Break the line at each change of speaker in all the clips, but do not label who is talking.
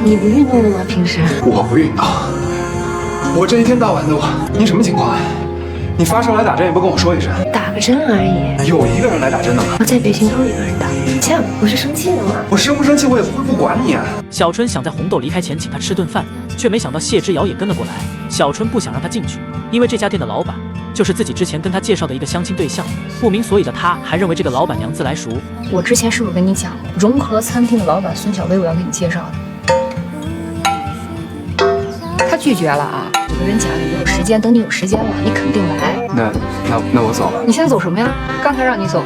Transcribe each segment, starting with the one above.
你不运动的吗？平时？
我不运动，我这一天到晚的，你什么情况啊？你发烧来打针也不跟我说一声？
打个针而已。
有一个人来打针的吗？
我在北京都一个人打。这样不是生气了吗？
我生不生气我也不会不管你啊。
小春想在红豆离开前请他吃顿饭，却没想到谢之遥也跟了过来。小春不想让他进去，因为这家店的老板就是自己之前跟他介绍的一个相亲对象。不明所以的他还认为这个老板娘自来熟。
我之前是不是跟你讲，融合餐厅的老板孙小薇我要给你介绍的？他拒绝了啊！有的人讲你没有时间，等你有时间了，你肯定来。
那我走了。
你现在走什么呀？刚才让你走，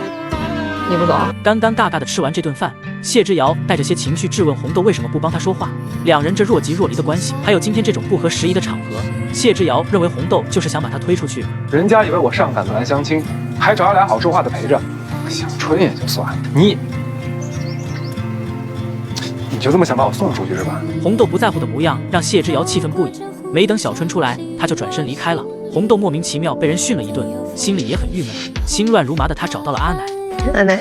你不走？
尴尴尬尬的吃完这顿饭，谢之遥带着些情绪质问红豆为什么不帮他说话。两人这若即若离的关系，还有今天这种不合时宜的场合，谢之遥认为红豆就是想把他推出去。
人家以为我上赶子来相亲，还找俩好说话的陪着。小春也就算了，你就这么想把我送出去是吧？
红豆不在乎的模样让谢之遥气愤不已。没等小春出来，他就转身离开了。红豆莫名其妙被人训了一顿，心里也很郁闷。心乱如麻的他找到了阿奶。
阿奶呀，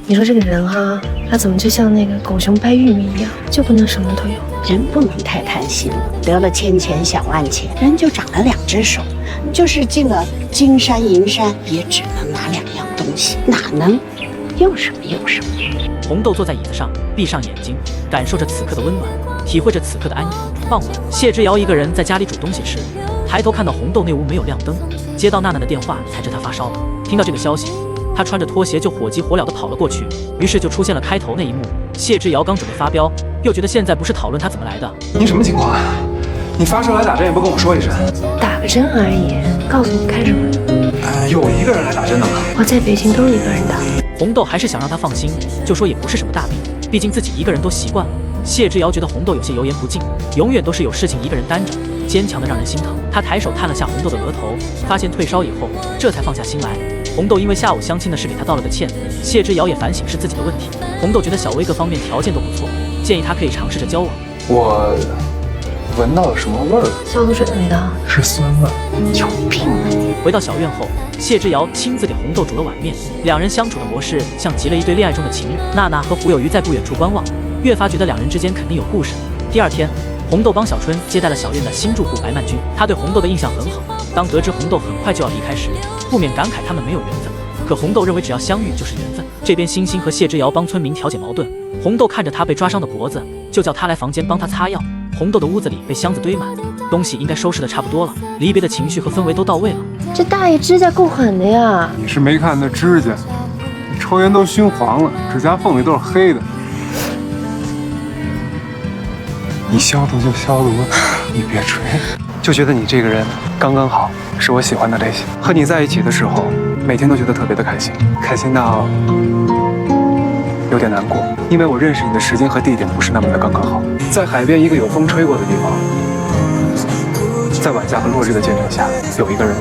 你说这个人哈，他怎么就像那个狗熊掰玉米一样，就不能什么都有？
人不能太贪心，得了千钱想万钱，人就长了两只手，就是进了金山银山，也只能拿两样东西，哪能用什么用什么？
红豆坐在椅子上，闭上眼睛，感受着此刻的温暖，体会着此刻的安逸。傍晚，谢之遥一个人在家里煮东西吃，抬头看到红豆那屋没有亮灯，接到娜娜的电话，才知她发烧了。听到这个消息，他穿着拖鞋就火急火燎地跑了过去，于是就出现了开头那一幕。谢之遥刚准备发飙，又觉得现在不是讨论他怎么来的。
你什么情况啊？你发烧来打针也不跟我说一声？
打个针而已，告诉你干什么？
有一个人来打针的吗？
我在北京都一个人打。
红豆还是想让他放心，就说也不是什么大病，毕竟自己一个人都习惯了。谢之遥觉得红豆有些油盐不进，永远都是有事情一个人担着，坚强的让人心疼。他抬手探了下红豆的额头，发现退烧以后，这才放下心来。红豆因为下午相亲的事给他道了个歉，谢之遥也反省是自己的问题。红豆觉得小薇各方面条件都不错，建议他可以尝试着交往。
我闻到了什么味儿？
消毒水的味道。
是酸味。
有病啊你！
回到小院后，谢之遥亲自给红豆煮了碗面，两人相处的模式像极了一对恋爱中的情侣。娜娜和胡有余在不远处观望，越发觉得两人之间肯定有故事。第二天，红豆帮小春接待了小院的新住户白曼君，他对红豆的印象很好。当得知红豆很快就要离开时，不免感慨他们没有缘分。可红豆认为只要相遇就是缘分。这边星星和谢之遥帮村民调解矛盾，红豆看着他被抓伤的脖子，就叫他来房间帮他擦药。红豆的屋子里被箱子堆满，东西应该收拾的差不多了，离别的情绪和氛围都到位了。
这大爷指甲够狠的呀！
你是没看那指甲，抽烟都熏黄了，指甲缝里都是黑的。你消毒就消毒，你别吹。
就觉得你这个人刚刚好，是我喜欢的类型。和你在一起的时候，每天都觉得特别的开心，开心到有点难过，因为我认识你的时间和地点不是那么的刚刚好。在海边一个有风吹过的地方，在晚霞和落日的见证下，有一个人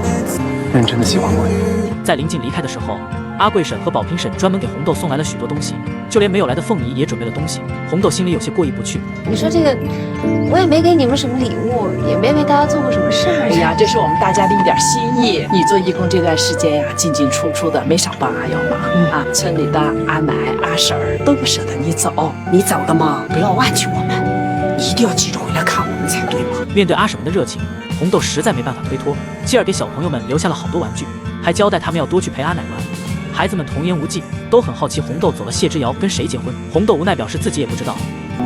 认真的喜欢过你。
在临近离开的时候，阿贵婶和宝平婶专门给红豆送来了许多东西，就连没有来的凤仪也准备了东西。红豆心里有些过意不去。
你说这个，我也没给你们什么礼物，也没为大家做过什么事儿。
哎呀，这是我们大家的一点心意。你做义工这段时间呀，进进出出的，没少帮阿瑶忙啊。村里的阿奶、阿婶儿都不舍得你走，你走了吗？不要忘记我们，一定要记着回来看我们才对嘛。
面对阿婶们的热情，红豆实在没办法推脱，继而给小朋友们留下了好多玩具，还交代他们要多去陪阿奶玩。孩子们童言无忌，都很好奇红豆走了谢之遥跟谁结婚。红豆无奈表示自己也不知道。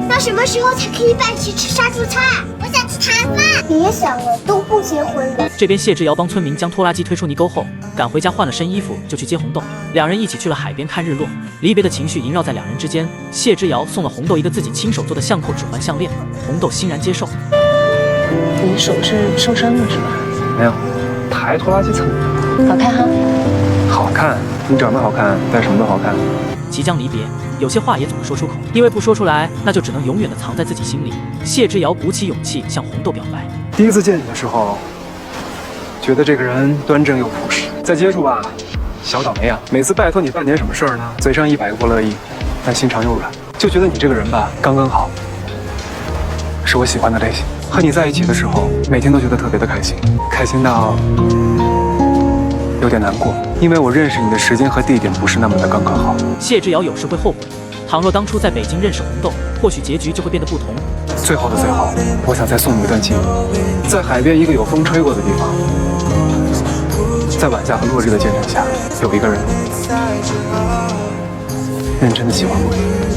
那什么时候才可以办去吃杀猪菜？我想吃摊饭。别想了，都不结婚了。
这边谢之遥帮村民将拖拉机推出泥沟后，赶回家换了身衣服就去接红豆。两人一起去了海边看日落，离别的情绪萦绕在两人之间。谢之遥送了红豆一个自己亲手做的橡扣指环项链，红豆欣然接受。
你手是受伤了是吧？
没有，抬拖拉机蹭的。
好看哈。
好看，你长得好看，戴什么都好看。
即将离别，有些话也总是说出口，因为不说出来，那就只能永远的藏在自己心里。谢之遥鼓起勇气向红豆表白。
第一次见你的时候，觉得这个人端正又朴实。再接触吧，小倒霉啊！每次拜托你办点什么事儿呢，嘴上100个不乐意，但心肠又软。就觉得你这个人吧，刚刚好，是我喜欢的类型。和你在一起的时候，每天都觉得特别的开心，开心到有点难过，因为我认识你的时间和地点不是那么的刚刚好。
谢之遥有时会后悔，倘若当初在北京认识红豆，或许结局就会变得不同。
最后的最后，我想再送你一段情，在海边一个有风吹过的地方，在晚霞和落日的见证下，有一个人认真的喜欢我。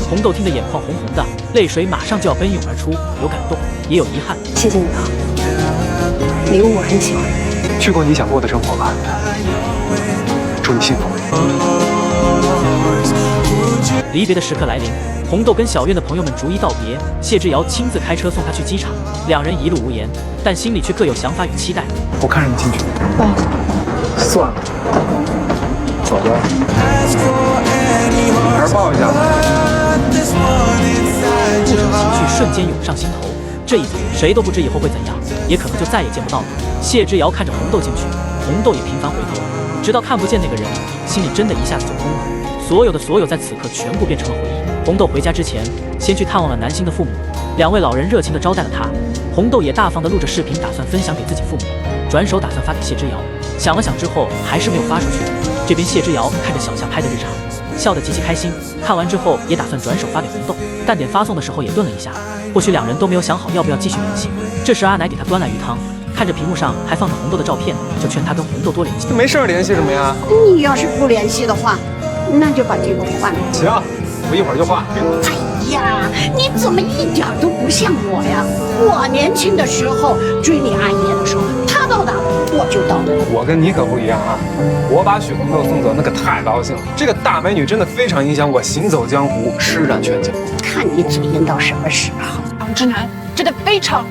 红豆听得眼眶红红的，泪水马上就要奔涌而出，有感动，也有遗憾。
谢谢你啊，礼物我很喜欢。
去过你想过的生活吧，祝你幸福。
离别的时刻来临，红豆跟小院的朋友们逐一道别，谢之遥亲自开车送她去机场，两人一路无言，但心里却各有想法与期待。
我看着你进去。
不好意思，
算了，走吧。还是抱一下吧。
这种情绪瞬间涌上心头，这一走，谁都不知以后会怎样，也可能就再也见不到了。谢之遥看着红豆进去，红豆也频繁回头，直到看不见那个人，心里真的一下子就空了。所有在此刻全部变成了回忆。红豆回家之前，先去探望了男星的父母，两位老人热情地招待了他。红豆也大方地录着视频，打算分享给自己父母，转手打算发给谢之遥。想了想之后，还是没有发出去。这边谢之遥看着小夏拍的日常，笑得极其开心。看完之后，也打算转手发给红豆，但点发送的时候也顿了一下，或许两人都没有想好要不要继续联系。这时阿奶给他端来鱼汤，看着屏幕上还放着红豆的照片，就劝他跟红豆多联系。
没事联系什么呀？
你要是不联系的话，那就把这个换了。
行，我一会儿就换。
哎呀，你怎么一点都不像我呀？我年轻的时候追你阿爷的时候，他到哪我就到哪。
我跟你可不一样啊！我把许红豆送走，那可太高兴了。这个大美女真的非常影响我行走江湖、施展拳脚。
看你嘴硬到什么时候？
王之南真的非常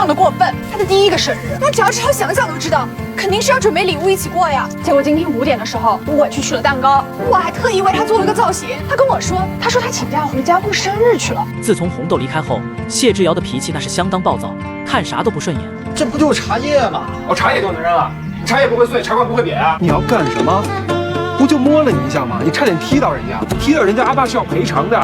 的过分。他的第一个生日，我只要想想都知道，肯定是要准备礼物一起过呀。结果今天5点的时候，我去取了蛋糕，我还特意为他做了个造型。他跟我说，他请假回家过生日去了。
自从红豆离开后，谢之遥的脾气那是相当暴躁，看啥都不顺眼。
这不就是茶叶吗？
哦，茶叶就能扔啊？茶叶不会碎，茶罐不会瘪啊？你要干什么？不就摸了你一下吗？你差点踢到人家，踢到人家阿爸是要赔偿的。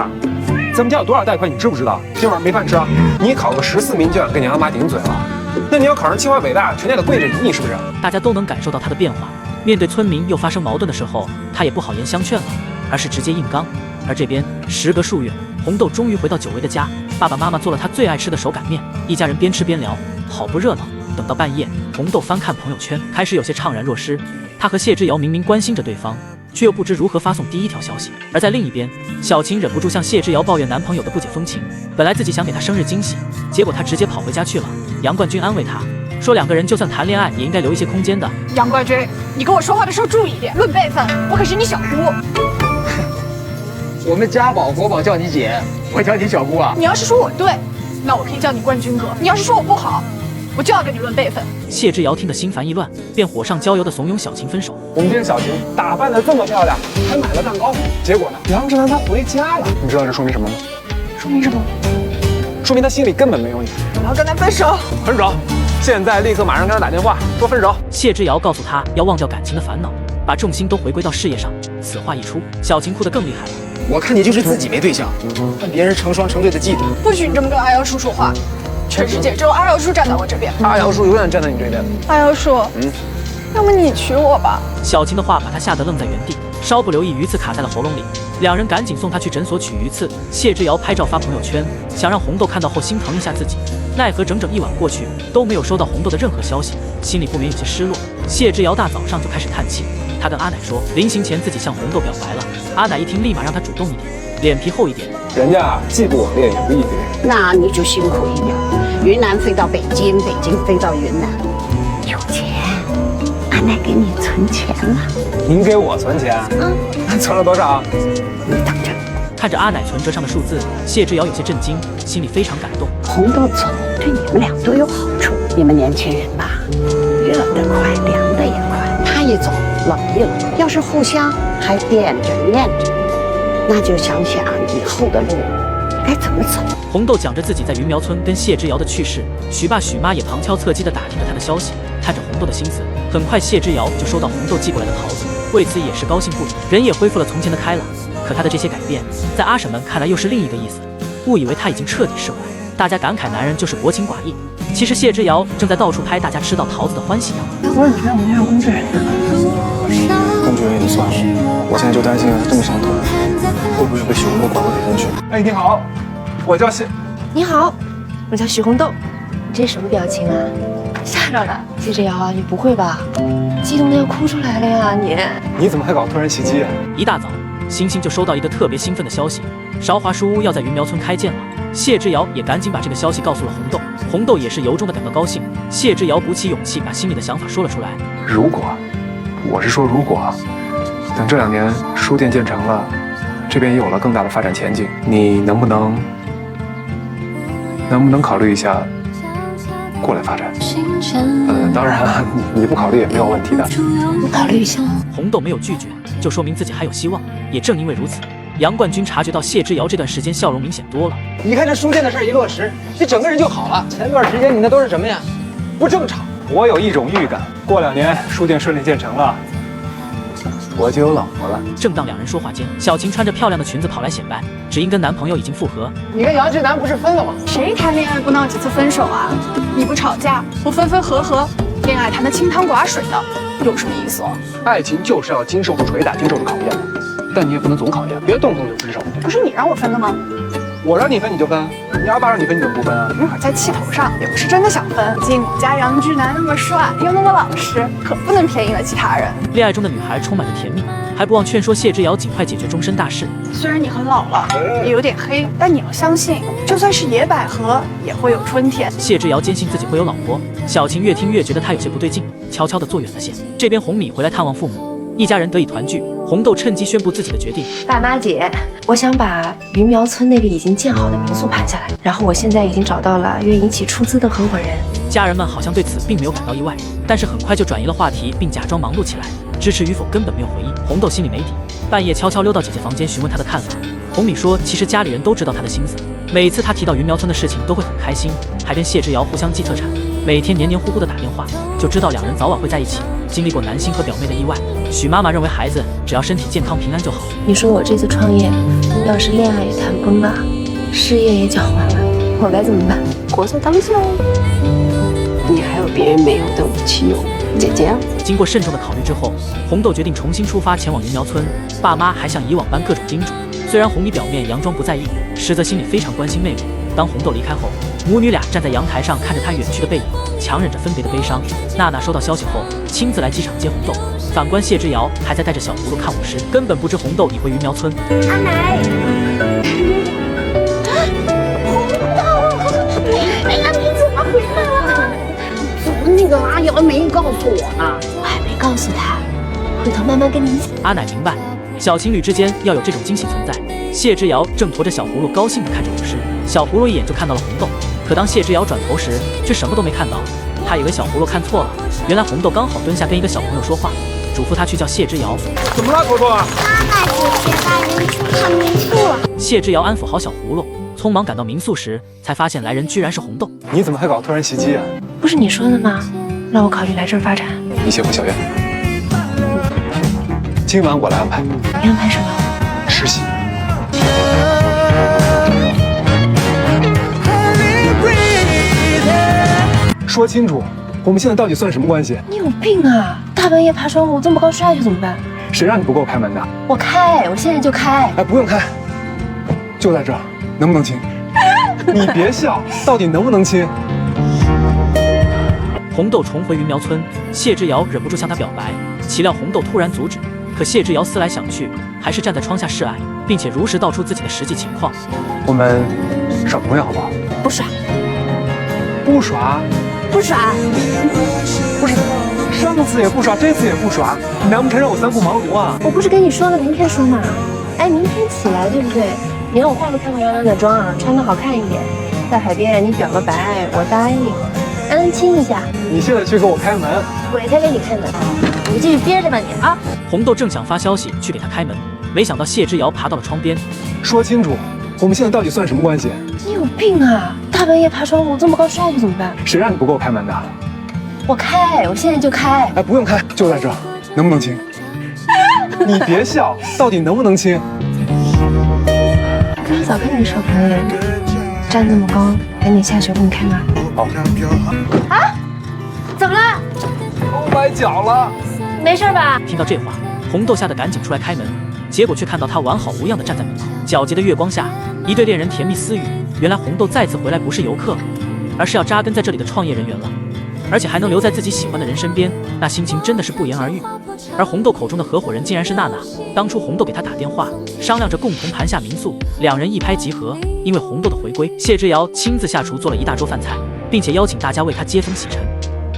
咱们家有多少贷款，你知不知道？今晚没饭吃啊？你考个14名卷，跟你阿妈顶嘴了。那你要考上清华北大，全家得跪着你是不是？
大家都能感受到他的变化。面对村民又发生矛盾的时候，他也不好言相劝了，而是直接硬刚。而这边时隔数月，红豆终于回到久违的家，爸爸妈妈做了他最爱吃的手擀面，一家人边吃边聊，好不热闹。等到半夜，红豆翻看朋友圈，开始有些怅然若失。他和谢之遥明明关心着对方，却又不知如何发送第一条消息。而在另一边，小晴忍不住向谢之遥抱怨男朋友的不解风情。本来自己想给他生日惊喜，结果他直接跑回家去了。杨冠军安慰他说，两个人就算谈恋爱，也应该留一些空间的。
杨冠军，你跟我说话的时候注意一点，论辈分，我可是你小姑。
我们家宝国宝叫你姐，我叫你小姑啊。
你要是说我对，那我可以叫你冠军哥；你要是说我不好，我就要跟你论辈分。
谢之遥听得心烦意乱，便火上浇油的怂恿小晴分手。
我们家小晴打扮得这么漂亮，还买了蛋糕，结果呢，杨志南他回家了。你知道这说明什么吗？
说明什么？
说明他心里根本没有你。
我要跟他分手。
分手！现在立刻马上跟他打电话说分手。
谢之遥告诉他要忘掉感情的烦恼，把重心都回归到事业上。此话一出，小晴哭得更厉害了。
我看你就是自己没对象，看别人成双成对的嫉妒。
不许你这么跟阿瑶叔说话，全世界只有阿瑶叔站在我这边。
阿瑶叔永远站在你这边。
阿瑶叔，要么你娶我吧。
小晴的话把他吓得愣在原地，稍不留意鱼刺卡在了喉咙里。两人赶紧送他去诊所取鱼刺。谢之遥拍照发朋友圈，想让红豆看到后心疼一下自己。奈何整整1晚过去都没有收到红豆的任何消息，心里不免有些失落。谢之遥大早上就开始叹气，他跟阿奶说临行前自己向红豆表白了。阿奶一听立马让他主动一点，脸皮厚一点。
人家既不网恋也不异地恋，
那你就辛苦一点。云南飞到北京，北京飞到云南，有钱，阿奶给你存钱了。
您给我存钱？存了多少？
你等着。
看着阿奶存折上的数字，谢之遥有些震惊，心里非常感动。
红豆走对你们俩都有好处。你们年轻人吧，热得快，凉得也快。他一走，冷一冷。要是互相还惦着念着，那就想想以后的路该怎么走。
红豆讲着自己在云苗村跟谢之遥的趣事，许爸许妈也旁敲侧击地打听着他的消息。看着红豆的心思，很快谢之遥就收到红豆寄过来的桃子，为此也是高兴不已，人也恢复了从前的开朗。可他的这些改变，在阿婶们看来又是另一个意思，误以为他已经彻底释怀。大家感慨男人就是薄情寡义，其实谢之遥正在到处拍大家吃到桃子的欢喜样子。
我很觉得我们家有工具人。
工具人也就算了，我现在就担心这么想通。
会不会被许红豆拐过腿进去？
哎，你好，我叫谢。
你好，我叫许红豆。你这什么表情啊？吓着了。谢之遥啊，你不会吧？激动的要哭出来了呀，你。
你怎么还搞突然袭击啊？
一大早，星星就收到一个特别兴奋的消息，韶华书屋要在云苗村开建了。谢之遥也赶紧把这个消息告诉了红豆，红豆也是由衷的感到高兴。谢之遥鼓起勇气把心里的想法说了出来。
如果，我是说如果，等这2年书店建成了，这边也有了更大的发展前景，你能不能考虑一下过来发展？当然，你不考虑也没有问题的。
我考虑一下。
红豆没有拒绝，就说明自己还有希望。也正因为如此，杨冠军察觉到谢之遥这段时间笑容明显多了。
你看这书店的事一落实，你整个人就好了。前段时间你那都是什么呀？不正常。
我有一种预感，过2年书店顺利建成了，我就有老婆了。
正当两人说话间，小晴穿着漂亮的裙子跑来显摆，只因跟男朋友已经复合。
你跟杨志南不是分了吗？
谁谈恋爱不闹几次分手啊？你不吵架，不分分合合，恋爱谈得清汤寡水的，有什么意思？
爱情就是要经受住捶打，经受住考验，但你也不能总考验，别动不动就分手。
不是你让我分的吗？
我让你分你就分，你2把让你分你怎么不分啊？
那会儿在气头上，也不是真的想分。毕竟我家杨志南那么帅，又那么老实，可不能便宜了其他人。
恋爱中的女孩充满着甜蜜，还不忘劝说谢之遥尽快解决终身大事。
虽然你很老了，也有点黑，但你要相信，就算是野百合，也会有春天。
谢之遥坚信自己会有老婆，小晴越听越觉得他有些不对劲，悄悄地坐远了些。这边红米回来探望父母，一家人得以团聚。红豆趁机宣布自己的决定：
爸妈姐，我想把云苗村那个已经建好的民宿盘下来，然后我现在已经找到了愿意一起出资的合伙人。
家人们好像对此并没有感到意外，但是很快就转移了话题，并假装忙碌起来。支持与否根本没有回应。红豆心里没底，半夜悄悄溜到姐姐房间询问她的看法。红米说，其实家里人都知道她的心思，每次她提到云苗村的事情都会很开心，还跟谢之遥互相寄特产，每天黏黏糊糊的打电话，就知道2人早晚会在一起。经历过男星和表妹的意外，许妈妈认为孩子只要身体健康平安就好。
你说我这次创业，要是恋爱也谈崩了，事业也搅黄了，我该怎么办？活在当下。
你还有别人没有的武器哦，姐姐。
经过慎重的考虑之后，红豆决定重新出发前往云苗村。爸妈还像以往般各种叮嘱，虽然红米表面佯装不在意，实则心里非常关心妹妹。当红豆离开后，母女俩站在阳台上看着她远去的背影，强忍着分别的悲伤。娜娜收到消息后，亲自来机场接红豆。反观谢之遥还在带着小葫芦看舞狮，根本不知红豆已回云苗村。
阿奶，红豆，哎呀，你怎么回来了？
那个阿瑶没告诉我呢，
我还没告诉他，回头慢慢跟你讲。
阿奶明白，小情侣之间要有这种惊喜存在。谢之遥正驮着小葫芦高兴地看着舞狮，小葫芦一眼就看到了红豆，可当谢之遥转头时，却什么都没看到。他以为小葫芦看错了，原来红豆刚好蹲下跟一个小朋友说话，嘱咐他去叫谢之遥。
怎么了，坨坨？
妈妈姐姐带人去看民宿了。
谢之遥安抚好小葫芦，匆忙赶到民宿时，才发现来人居然是红豆。
你怎么还搞突然袭击啊？
不是你说的吗？让我考虑来这儿发展。
一切不小愿。今晚我来安排。
你安排什么？
实习。说清楚，我们现在到底算什么关系？
你有病啊！大半夜爬窗户这么高下去怎么办？
谁让你不给我开门的？
我开，我现在就开。
哎，不用开，就在这儿，能不能亲？你别笑，到底能不能亲？
红豆重回云苗村，谢之遥忍不住向她表白，岂料红豆突然阻止。可谢之遥思来想去，还是站在窗下示爱，并且如实道出自己的实际情况。
我们耍朋友好不好？
不耍，
不耍，
不耍，
不是，上次也不耍，这次也不耍，你难不成让我3顾茅庐啊？
我不是跟你说了明天说嘛？哎，明天起来对不对？你让我化个漂漂亮亮的妆啊，穿得好看一点，在海边你表个白，我答应。还能亲一下？
你现在去给我开门，
鬼才给你开门！你继续憋着吧你啊！
红豆正想发消息去给他开门，没想到谢之遥爬到了窗边。
说清楚，我们现在到底算什么关系？
你有病啊！大半夜爬窗户这么高下去怎么办？
谁让你不给我开门的？
我开，我现在就开。
哎，不用开，就在这儿，能不能亲？你别笑，到底能不能亲？
刚早跟你说朋友，站这么高，赶紧下去，我给你开门。
好。
啊？怎么了？
我崴脚了。
没事吧？
听到这话，红豆吓得赶紧出来开门。结果却看到他完好无恙地站在门口。皎洁的月光下，一对恋人甜蜜私语。原来红豆再次回来不是游客，而是要扎根在这里的创业人员了，而且还能留在自己喜欢的人身边，那心情真的是不言而喻。而红豆口中的合伙人竟然是娜娜。当初红豆给她打电话，商量着共同盘下民宿，两人一拍即合。因为红豆的回归，谢之遥亲自下厨做了一大桌饭菜，并且邀请大家为他接风洗尘。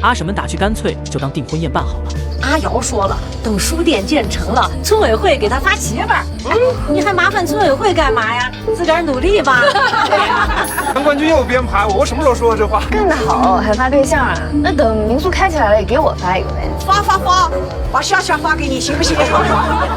阿婶们打趣，干脆就当订婚宴办好了。
阿瑶说了，等书店建成了，村委会给他发媳妇儿。你还麻烦村委会干嘛呀？自个儿努力吧。
陈冠军又编排我什么时候说过这话？
干得好，还发对象啊？那等民宿开起来了，也给我发一个呗。
发，把夏夏发给你行不行？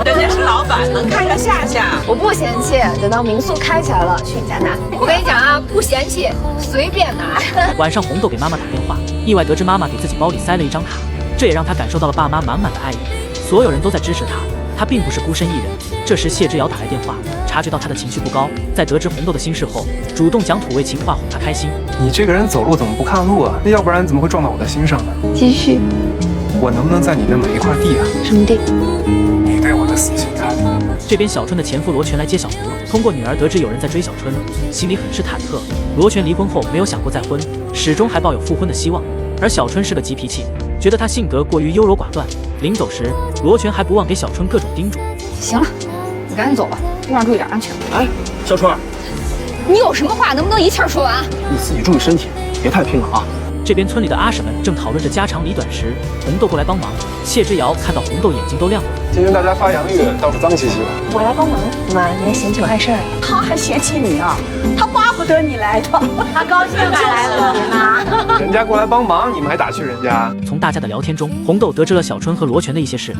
人家是老板，能看上夏夏。
我不嫌弃，等到民宿开起来了，去你家拿。
我跟你讲啊，不嫌弃，随便拿。
晚上，红豆给妈妈打电话，意外得知妈妈给自己包里塞了一张卡，这也让她感受到了爸妈满满的爱意。所有人都在支持她，她并不是孤身一人。这时，谢之遥打来电话，察觉到她的情绪不高，在得知红豆的心事后，主动讲土味情话哄她开心。
你这个人走路怎么不看路啊？那要不然怎么会撞到我的心上呢？
继续。
我能不能在你的每一块地啊？
什么地？
你对我的死心塌地。
这边小春的前夫罗全来接小胡了，通过女儿得知有人在追小春，心里很是忐忑。罗全离婚后没有想过再婚，始终还抱有复婚的希望。而小春是个急脾气，觉得他性格过于优柔寡断。临走时，罗全还不忘给小春各种叮嘱。
行了，你赶紧走吧，路上注意点安全。
哎，小春，
你有什么话能不能一气儿说完？
你自己注意身体，别太拼了啊！
这边村里的阿婶们正讨论着家长里短时，红豆过来帮忙。谢之遥看到红豆眼睛都亮了。
今天大家发洋芋，到处脏兮兮的。
我来帮忙。妈，你还嫌弃我碍事儿？
他还嫌弃你啊？他巴不得你来的，他高兴来了呢。
人家过来帮忙，你们还打趣人家。
从大家的聊天中，红豆得知了小春和罗全的一些事。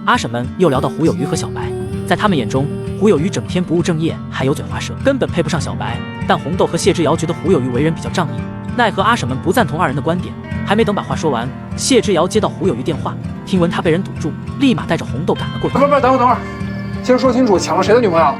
阿婶们又聊到胡有余和小白，在他们眼中，胡有余整天不务正业，还油嘴滑舌，根本配不上小白。但红豆和谢之遥觉得胡有余为人比较仗义。奈何阿婶们不赞同二人的观点，还没等把话说完，谢之遥接到胡有余电话，听闻他被人堵住，立马带着红豆赶了过去。
不，等会儿，先说清楚抢了谁的女朋友。